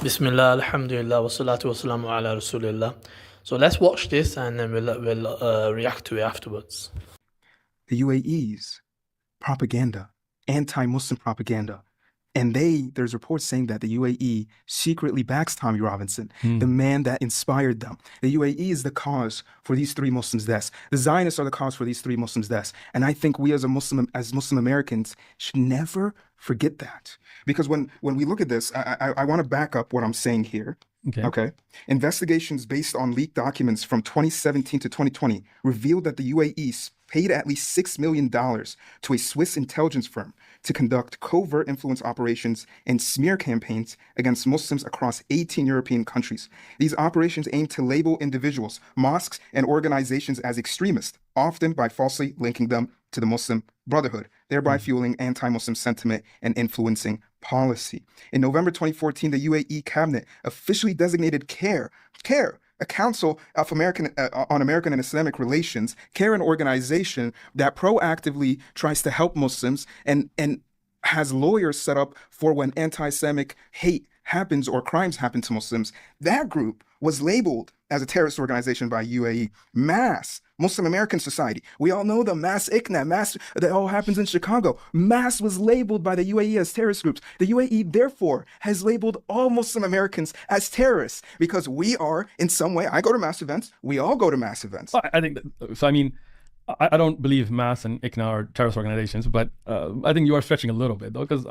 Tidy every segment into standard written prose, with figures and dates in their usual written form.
Bismillah, alhamdulillah, wa salatu wa salamu ala rasulillah. So let's watch this and then we'll react to it afterwards. The UAE's propaganda, anti-Muslim propaganda. And there's reports saying that the UAE secretly backs Tommy Robinson, the man that inspired them. The UAE is the cause for these three Muslims' deaths. The Zionists are the cause for these three Muslims' deaths. And I think we as Muslim Americans should never forget that. Because when we look at this, I want to back up what I'm saying here. Okay. Investigations based on leaked documents from 2017 to 2020 revealed that the UAE paid at least $6 million to a Swiss intelligence firm to conduct covert influence operations and smear campaigns against Muslims across 18 European countries. These operations aim to label individuals, mosques, and organizations as extremist, often by falsely linking them to the Muslim Brotherhood, thereby fueling anti-Muslim sentiment and influencing policy. In November 2014, the UAE cabinet officially designated CARE, a Council of on American and Islamic Relations, CARE, an organization that proactively tries to help Muslims and has lawyers set up for when anti-Islamic hate happens or crimes happen to Muslims. That group was labeled as a terrorist organization by UAE. MAS, Muslim American Society. We all know the MAS ICNA, that all happens in Chicago. MAS was labeled by the UAE as terrorist groups. The UAE, therefore, has labeled all Muslim Americans as terrorists because we are, in some way, I go to mass events, we all go to mass events. I think that, so. I mean, I don't believe MAS and ICNA are terrorist organizations, but I think you are stretching a little bit, though, because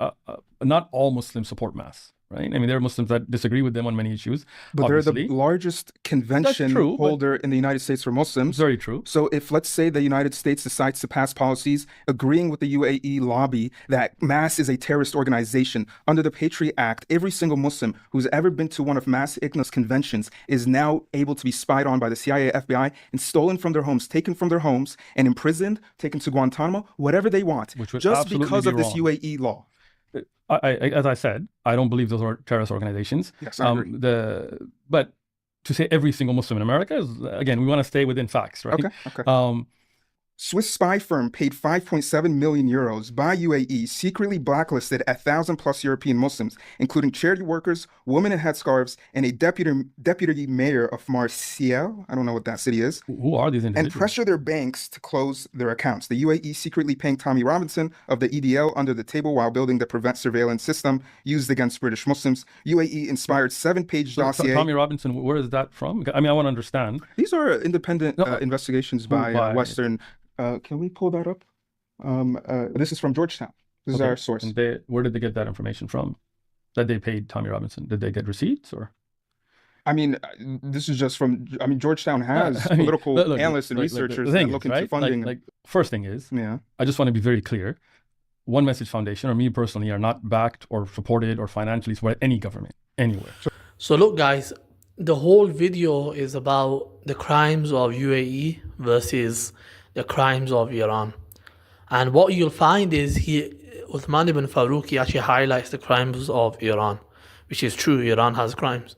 not all Muslims support MAS. Right? I mean, there are Muslims that disagree with them on many issues. But obviously. They're the largest convention holder in the United States for Muslims. Very true. So if, let's say, the United States decides to pass policies agreeing with the UAE lobby that MAS is a terrorist organization, under the Patriot Act, every single Muslim who's ever been to one of MAS ICNA's conventions is now able to be spied on by the CIA, FBI, and stolen from their homes, taken from their homes, and imprisoned, taken to Guantanamo, whatever they want, just because of this UAE law. As I said, I don't believe those are terrorist organizations. Yes, I agree. But to say every single Muslim in America is, again, we want to stay within facts, right? Okay. Swiss spy firm paid 5.7 million euros by UAE secretly blacklisted 1,000+ European Muslims, including charity workers, women in headscarves, and a deputy mayor of Marseille. I don't know what that city is. Who are these individuals? And pressure their banks to close their accounts. The UAE secretly paying Tommy Robinson of the EDL under the table while building the prevent surveillance system used against British Muslims. UAE inspired 7-page dossier. Tommy Robinson, where is that from? I mean, I want to understand. These are independent investigations by Western. Can we pull that up? This is from Georgetown. This is our source. And where did they get that information from? That they paid Tommy Robinson? Did they get receipts or? I mean, this is just from. I mean, Georgetown has political analysts and researchers that look into funding. First thing is, I just want to be very clear. One Message Foundation or me personally are not backed or supported or financially supported any government anywhere. So look, guys, the whole video is about the crimes of UAE versus the crimes of Iran. And what you'll find is Uthman ibn Farooq actually highlights the crimes of Iran, which is true, Iran has crimes.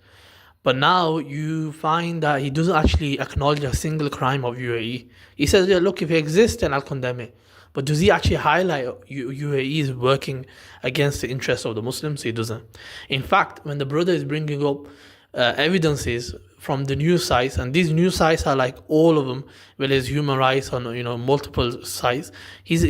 But now you find that he doesn't actually acknowledge a single crime of UAE. He says, yeah, look, if it exists, then I'll condemn it. But does he actually highlight UAE is working against the interests of the Muslims? He doesn't. In fact, when the brother is bringing up evidences from the news sites, and these news sites are like all of them, well as human rights on multiple sites, he's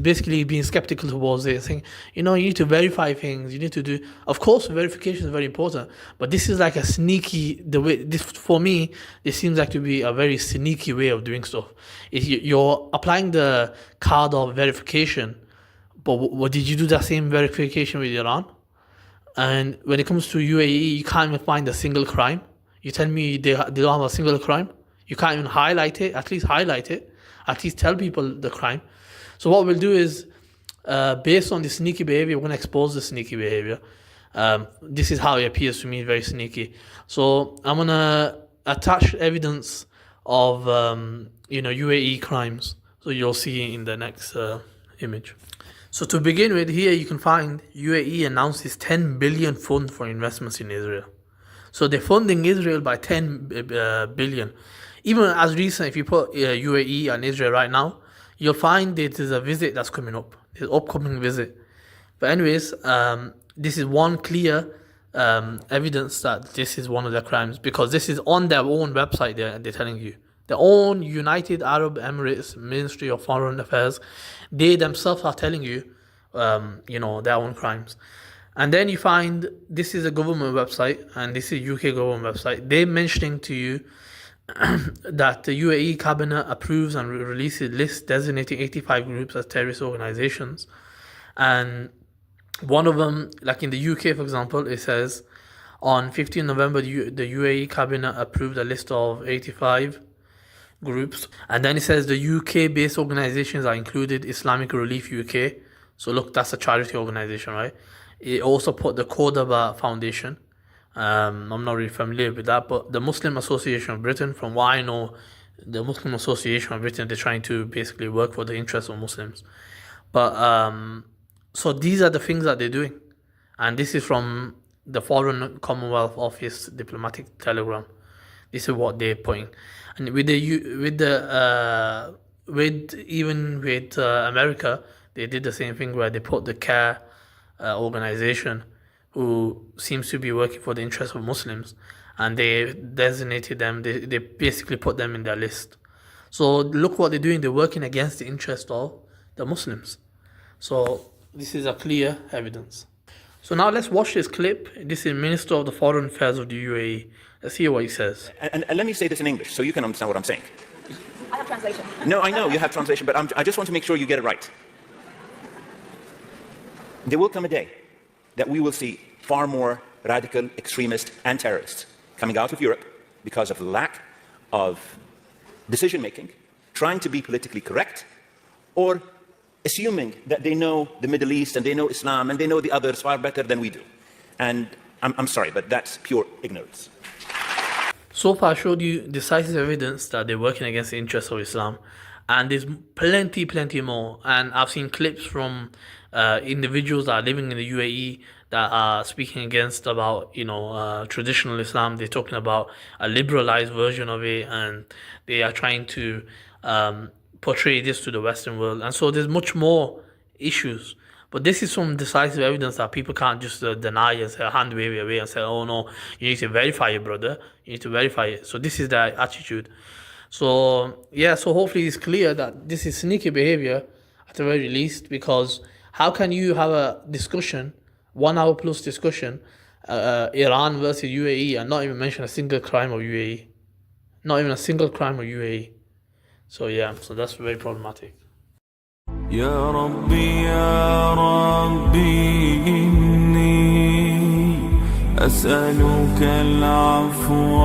basically being skeptical towards it, saying you need to verify things, you need to do. Of course, verification is very important, but this is like a sneaky for me. This seems like to be a very sneaky way of doing stuff. You're applying the card of verification, but what did you do that same verification with Iran? And when it comes to UAE, you can't even find a single crime. You tell me they don't have a single crime? You can't even highlight it. At least highlight it. At least tell people the crime. So what we'll do is, based on the sneaky behavior, we're going to expose the sneaky behavior. This is how it appears to me, very sneaky. So I'm going to attach evidence of UAE crimes. So you'll see in the next image. So to begin with, here you can find UAE announces 10 billion fund for investments in Israel. So they're funding Israel by 10 billion. Even as recent, if you put UAE and Israel right now, you'll find that there's a visit that's coming up. There's an upcoming visit. But anyways, this is one clear evidence that this is one of their crimes, because this is on their own website. They're telling you, their own United Arab Emirates Ministry of Foreign Affairs, they themselves are telling you, their own crimes. And then you find this is a government website, and this is UK government website. They're mentioning to you that the UAE cabinet approves and releases lists designating 85 groups as terrorist organizations. And one of them, like in the UK, for example, it says on 15 November, the UAE cabinet approved a list of 85 groups. And then it says the UK-based organizations are included Islamic Relief UK. So look, that's a charity organization, right? It also put the Cordoba Foundation. I'm not really familiar with that, but the Muslim Association of Britain, from what I know, the Muslim Association of Britain, they're trying to basically work for the interests of Muslims. But so these are the things that they're doing, and this is from the Foreign Commonwealth Office diplomatic telegram. This is what they're putting, and with America, they did the same thing where they put the CARE organization, who seems to be working for the interests of Muslims, and they designated them. They basically put them in their list. So look what they're doing. They're working against the interest of the Muslims. So this is a clear evidence. So now let's watch this clip. This is Minister of the Foreign Affairs of the UAE. Let's hear what he says. And let me say this in English so you can understand what I'm saying. I have translation. No, I know you have translation, but I just want to make sure you get it right. There will come a day that we will see far more radical extremists and terrorists coming out of Europe because of the lack of decision-making, trying to be politically correct, or assuming that they know the Middle East and they know Islam and they know the others far better than we do. And I'm sorry, but that's pure ignorance. So far, I showed you decisive evidence that they're working against the interests of Islam. And there's plenty more. And I've seen clips from individuals that are living in the UAE that are speaking against about, traditional Islam. They're talking about a liberalized version of it, and they are trying to portray this to the Western world. And so there's much more issues. But this is some decisive evidence that people can't just deny and say, hand wave it away and say, oh no, you need to verify it, brother. You need to verify it. So this is their attitude. So, so hopefully it's clear that this is sneaky behavior at the very least, because how can you have a discussion, 1 hour plus discussion, Iran versus UAE, and not even mention a single crime of UAE? Not even a single crime of UAE. So that's very problematic. يا ربي يا ربي إني أسألك العفو